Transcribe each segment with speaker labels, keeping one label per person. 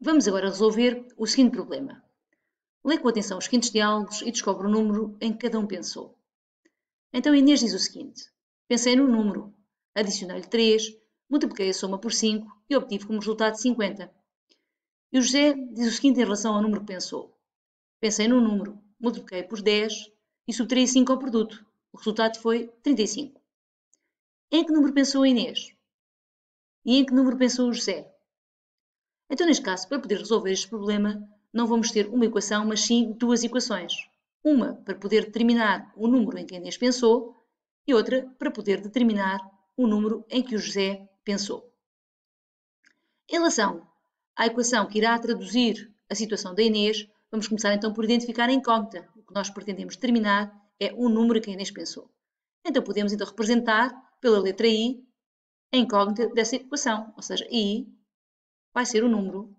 Speaker 1: Vamos agora resolver o seguinte problema. Lê com atenção os seguintes diálogos e descobre o número em que cada um pensou. Então Inês diz o seguinte: pensei num número, adicionei-lhe 3, multipliquei a soma por 5 e obtive como resultado 50. E o José diz o seguinte em relação ao número que pensou: pensei num número, multipliquei por 10 e subtraí 5 ao produto. O resultado foi 35. Em que número pensou a Inês? E em que número pensou o José? Então, neste caso, para poder resolver este problema, não vamos ter uma equação, mas sim duas equações. Uma para poder determinar o número em que a Inês pensou e outra para poder determinar o número em que o José pensou. Em relação à equação que irá traduzir a situação da Inês, vamos começar então por identificar a incógnita. O que nós pretendemos determinar é o número que a Inês pensou. Então podemos então representar pela letra I a incógnita dessa equação, ou seja, I vai ser o número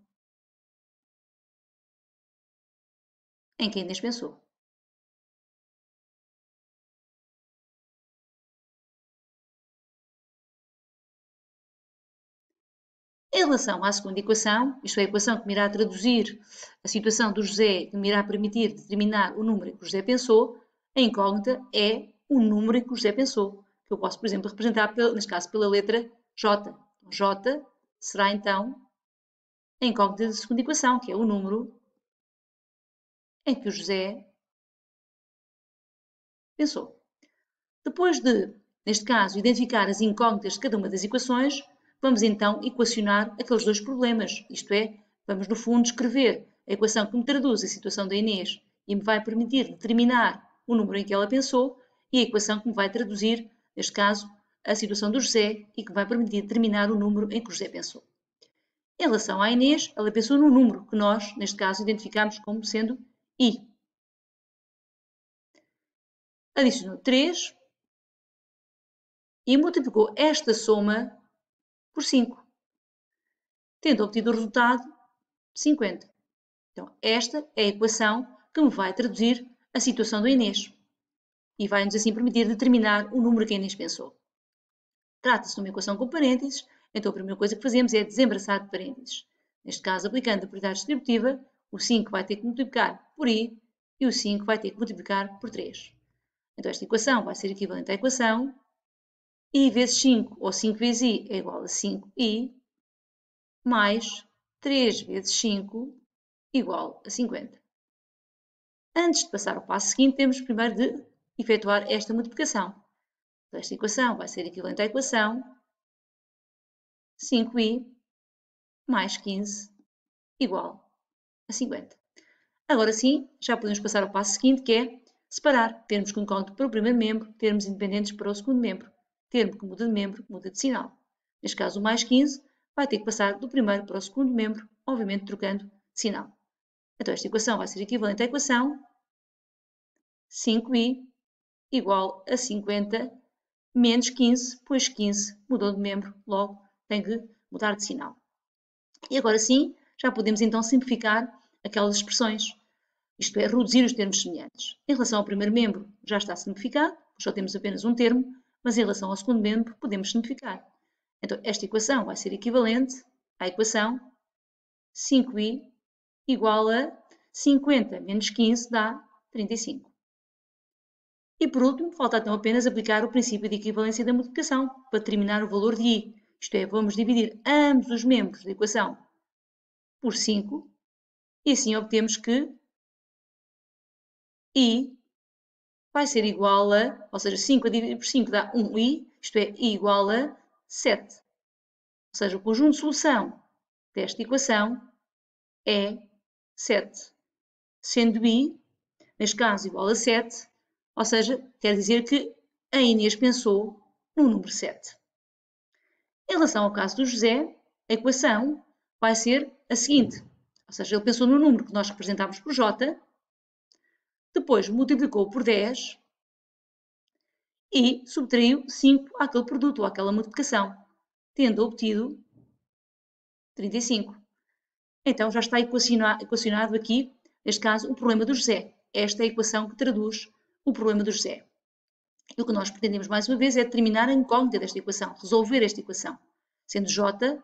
Speaker 1: em que a Inês pensou. Em relação à segunda equação, isto é, a equação que me irá traduzir a situação do José, que me irá permitir determinar o número em que o José pensou, a incógnita é o número em que o José pensou, que eu posso, por exemplo, representar, neste caso, pela letra J. J será, então, a incógnita da segunda equação, que é o número em que o José pensou. Depois de, neste caso, identificar as incógnitas de cada uma das equações, vamos então equacionar aqueles dois problemas, isto é, vamos no fundo escrever a equação que me traduz a situação da Inês e me vai permitir determinar o número em que ela pensou e a equação que me vai traduzir, neste caso, a situação do José e que vai permitir determinar o número em que o José pensou. Em relação à Inês, ela pensou no número que nós, neste caso, identificamos como sendo I. Adicionou 3 e multiplicou esta soma por 5, tendo obtido o resultado de 50. Então, esta é a equação que me vai traduzir a situação da Inês e vai-nos assim permitir determinar o número que a Inês pensou. Trata-se de uma equação com parênteses, então a primeira coisa que fazemos é desembaraçar de parênteses. Neste caso, aplicando a propriedade distributiva, o 5 vai ter que multiplicar por I e o 5 vai ter que multiplicar por 3. Então, esta equação vai ser equivalente à equação I vezes 5, ou 5 vezes I, é igual a 5I, mais 3 vezes 5 igual a 50. Antes de passar ao passo seguinte, temos primeiro de efetuar esta multiplicação. Esta equação vai ser equivalente à equação 5i mais 15 igual a 50. Agora sim, já podemos passar ao passo seguinte, que é separar termos que incógnito para o primeiro membro, termos independentes para o segundo membro. Termo que muda de membro, muda de sinal. Neste caso, o mais 15 vai ter que passar do primeiro para o segundo membro, obviamente trocando de sinal. Então, esta equação vai ser equivalente à equação 5i igual a 50 menos 15, pois 15 mudou de membro, logo tem que mudar de sinal. E agora sim, já podemos então simplificar aquelas expressões, isto é, reduzir os termos semelhantes. Em relação ao primeiro membro, já está simplificado, só temos apenas um termo, mas em relação ao segundo membro, podemos simplificar. Então, esta equação vai ser equivalente à equação 5i igual a 50 menos 15 dá 35. E por último, falta então apenas aplicar o princípio de equivalência da multiplicação para determinar o valor de I. Isto é, vamos dividir ambos os membros da equação por 5 e assim obtemos que I vai ser igual a, ou seja, 5 a dividir por 5 dá 1I, isto é, I igual a 7. Ou seja, o conjunto de solução desta equação é 7, sendo I, neste caso, igual a 7, ou seja, quer dizer que a Inês pensou no número 7. Em relação ao caso do José, a equação vai ser a seguinte, ou seja, ele pensou no número que nós representávamos por J, depois multiplicou por 10 e subtraiu 5 àquele produto ou àquela multiplicação, tendo obtido 35. Então já está equacionado aqui, neste caso, o problema do José. Esta é a equação que traduz o problema do José. E o que nós pretendemos mais uma vez é determinar a incógnita desta equação, resolver esta equação, sendo J,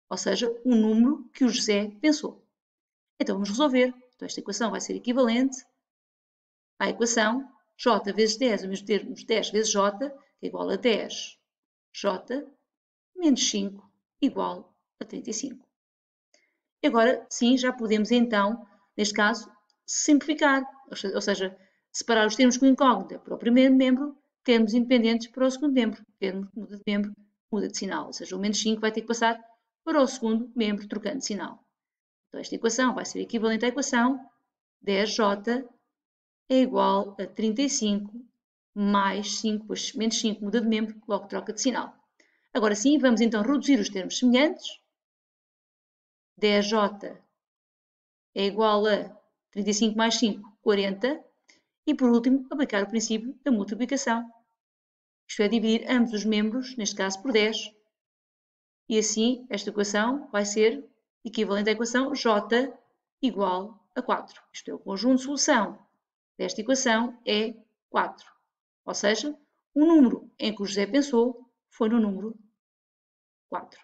Speaker 1: ou seja, o número que o José pensou. Então vamos resolver. Então esta equação vai ser equivalente à equação j vezes 10, vamos termos 10 vezes j, que é igual a 10j menos 5 igual a 35. E agora, sim, já podemos então, neste caso, simplificar, ou seja, separar os termos com incógnita para o primeiro membro, termos independentes para o segundo membro. Termo que muda de membro, muda de sinal, ou seja, o menos 5 vai ter que passar para o segundo membro, trocando de sinal. Então, esta equação vai ser equivalente à equação 10j é igual a 35 mais 5, pois menos 5 muda de membro, logo troca de sinal. Agora sim, vamos então reduzir os termos semelhantes. 10j é igual a 35 mais 5, 40. E por último, aplicar o princípio da multiplicação. Isto é, dividir ambos os membros, neste caso por 10. E assim, esta equação vai ser equivalente à equação j igual a 4. Isto é, o conjunto de solução desta equação é 4. Ou seja, o número em que o José pensou foi no número 4.